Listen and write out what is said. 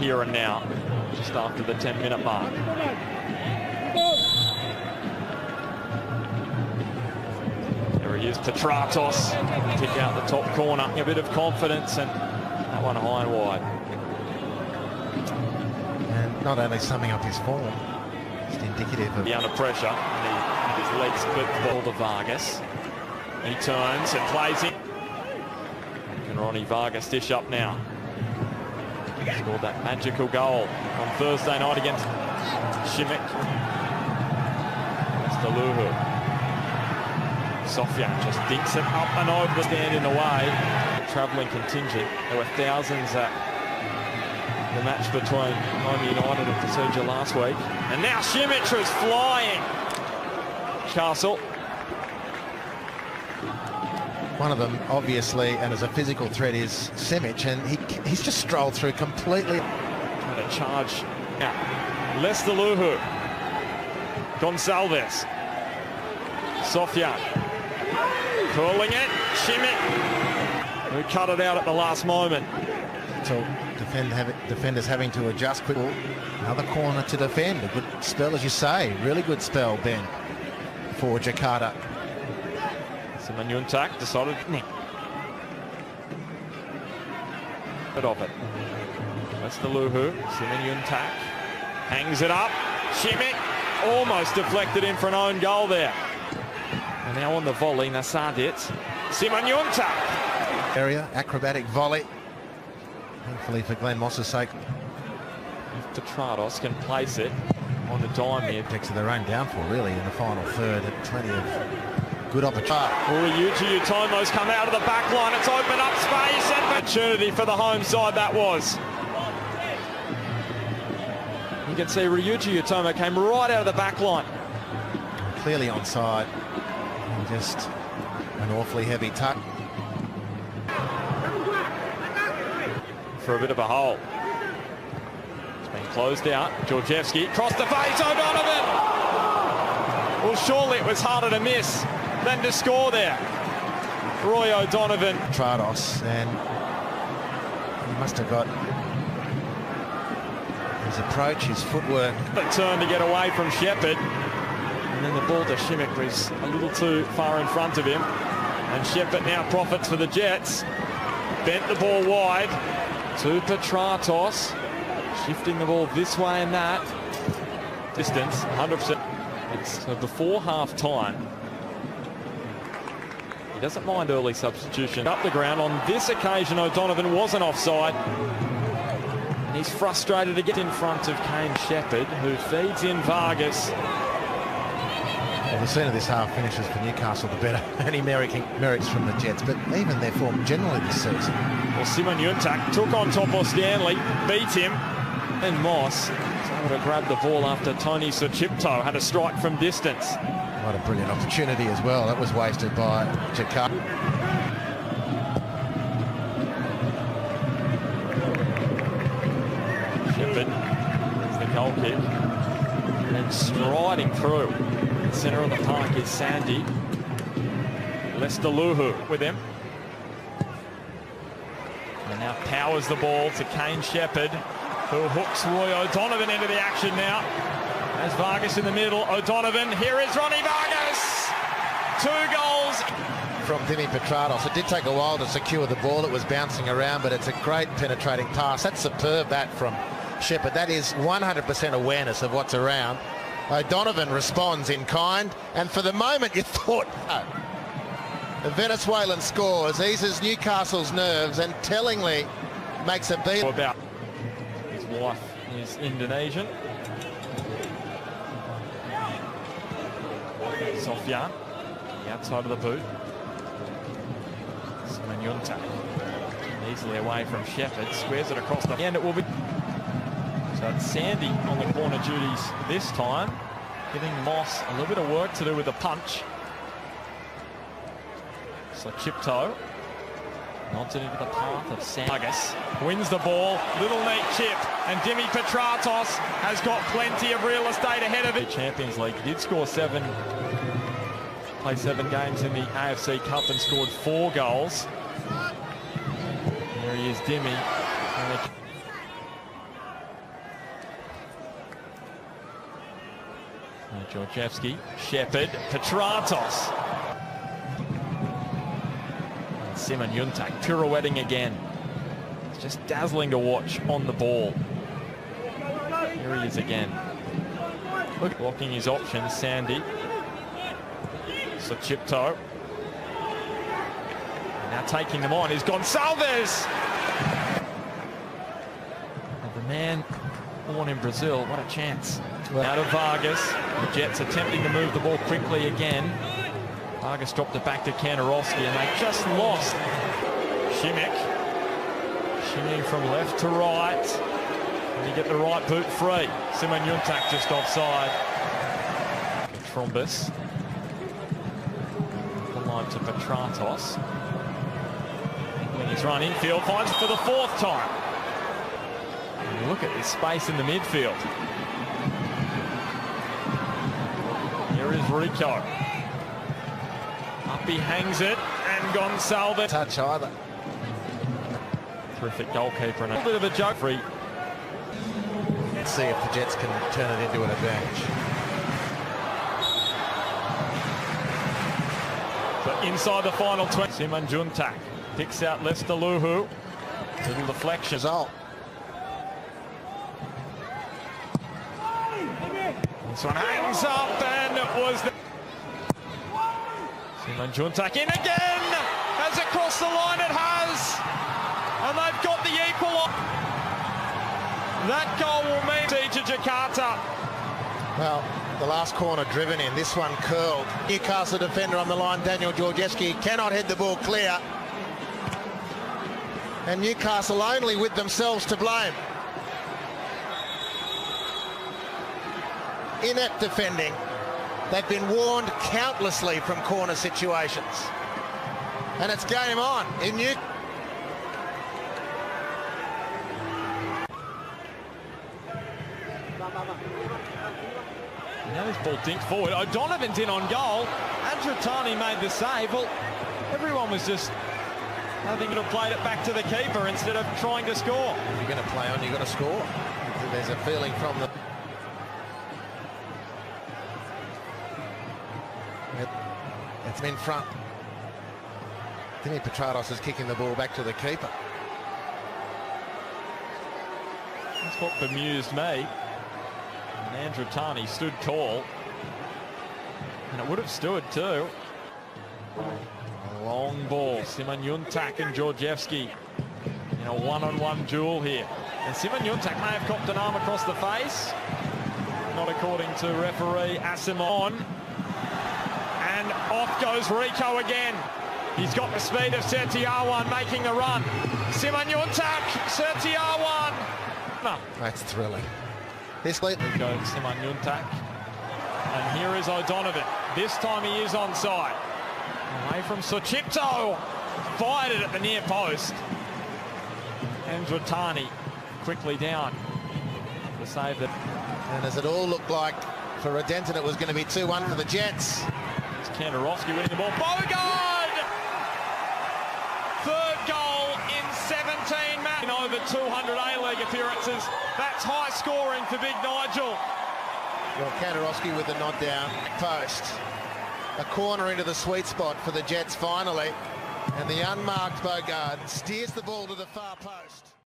Here and now, just after the 10-minute mark. There he is, Petratos, kick out the top corner, a bit of confidence, and that one high and wide. And not only summing up his form, just indicative of... Under pressure, and his legs clip the ball to Vargas. He turns and plays it. Can Ronnie Vargas dish up now? Scored that magical goal on Thursday night against Shimmick. That's the Luhu. Sofyan just dinks it up and over the stand in the way. Travelling contingent. There were thousands at the match between Home United and Persija last week. And now Shimmick is flying. Castle. One of them, obviously, and as a physical threat, is Simic, and he's just strolled through completely. Trying to charge out. Lester Luhu. Gonsalves. Sofyan. Curling it. Shimmick. Who cut it out at the last moment. So defenders having to adjust quickly. Another corner to defend. A good spell, as you say. Really good spell, Ben, for Jakarta. Simanjuntak decided bit of it. That's the Luhu. Simanjuntak hangs it up. Shimmick almost deflected in for an own goal there. And now on the volley, Nasadic. Simanjuntak. Area, acrobatic volley. Thankfully for Glenn Moss's sake. If Petratos can place it on the dime here. Objects of their own downfall, really, in the final third. Plenty of good opportunity. Ryuji Utomo's come out of the back line. It's opened up space and opportunity for the home side that was. You can see Ryuji Utomo came right out of the back line. Clearly onside. And just an awfully heavy tuck. For a bit of a hole. It's been closed out. Georgievski crossed the face. O'Donovan! Well, surely it was harder to miss than to score there. Roy O'Donovan. Trados, and he must have got his approach, his footwork. The turn to get away from Shepherd. And then the ball to Shimmick was a little too far in front of him. And Shepherd now profits for the Jets. Bent the ball wide to Petratos. Shifting the ball this way and that. Distance, 100%. So before half-time, he doesn't mind early substitution. Up the ground. On this occasion, O'Donovan wasn't offside. And he's frustrated to get in front of Kane Shepherd, who feeds in Vargas. Well, the sooner this half finishes for Newcastle, the better. Any merits from the Jets, but even their form generally this season. Well, Simanjuntak took on top of Stanley, beat him, and Moss was able to grab the ball after Tony Suchipto had a strike from distance. What a brilliant opportunity as well. That was wasted by Jakarta. Shepherd is the goal kick. And then striding through the centre of the park is Sandy. Lester Luhu with him. And now powers the ball to Kane Shepherd, who hooks Roy O'Donovan into the action now. As Vargas in the middle, O'Donovan, here is Ronnie Vargas! 2 goals! From Dimi Petratos. It did take a while to secure the ball. It was bouncing around, but it's a great penetrating pass. That's superb, that from Shepherd. That is 100% awareness of what's around. O'Donovan responds in kind, and for the moment you thought, no. The Venezuelan scores, eases Newcastle's nerves, and tellingly makes a beat. About his wife is Indonesian. Sofyan, the outside of the boot. Simanjuntak easily away from Shepherd, squares it across the end. It will be. So it's Sandy on the corner duties this time, giving Moss a little bit of work to do with the punch. So Chipto nods it into the path of Vargas. Wins the ball, little neat chip, and Dimi Petratos has got plenty of real estate ahead of it. Champions League, he did score 7, played 7 games in the AFC Cup and scored 4 goals. There he is, Dimi. Georgievski, Shepherd, Petratos. And Simon Yuntak pirouetting again. It's just dazzling to watch on the ball. Here he is again. Blocking his options, Sandy. Sochipto. Now taking them on is Gonçalves. The man born in Brazil, what a chance. Out of Vargas. The Jets attempting to move the ball quickly again. Vargas dropped it back to Kantarowski and they just lost. Šimić. Shimmy from left to right. And you get the right boot free. Simon Yuntak just offside. Trombus. The line to Petratos. When he's run infield, finds it for the fourth time. And you look at this space in the midfield. Here is Rico. Up he hangs it, and Gonçalves. Touch either. Terrific goalkeeper and a bit of a joke. Free. Let's see if the Jets can turn it into an advantage. But inside the final 20. Simon Yuntak picks out Lester Luhu. Little deflection. Result. This one hangs up and it was the... Simon Yuntak in again. Has it crossed the line? It has. And they've got the equal. That goal will mean to Jakarta. Well, the last corner driven in, this one curled. Newcastle defender on the line, Daniel Georgievski, cannot head the ball clear. And Newcastle only with themselves to blame. Inept defending. They've been warned countlessly from corner situations. And it's game on in Newcastle. Now this ball dinked forward. O'Donovan's in on goal. Andratani made the save. Well, everyone was just having to have played it back to the keeper instead of trying to score. If you're going to play on, you've got to score. There's a feeling from the... It's in front. Timmy Petratos is kicking the ball back to the keeper. That's what bemused me. And Andratani stood tall. And it would have stood too. A long ball. Simon Yuntak and Georgievski in a one-on-one duel here. And Simon Yuntak may have copped an arm across the face. Not according to referee Asimon. And off goes Rico again. He's got the speed of Sertiawan making the run. Simon Yuntak, Sertiawan. No. That's thrilling. This lead. There goes Simon Yuntak. And here is O'Donovan. This time he is onside. Away from Sochipto. Fired it at the near post. Andratani quickly down to save that. And as it all looked like for Redenton, it was going to be 2-1 for the Jets. It's Kantarowski winning the ball. Bogard! Third goal in 17 matches. In over 200 A-League appearances. That's high scoring for Big Nigel. Well, Kantarowski with the nod down. Post. A corner into the sweet spot for the Jets finally. And the unmarked Bogard steers the ball to the far post.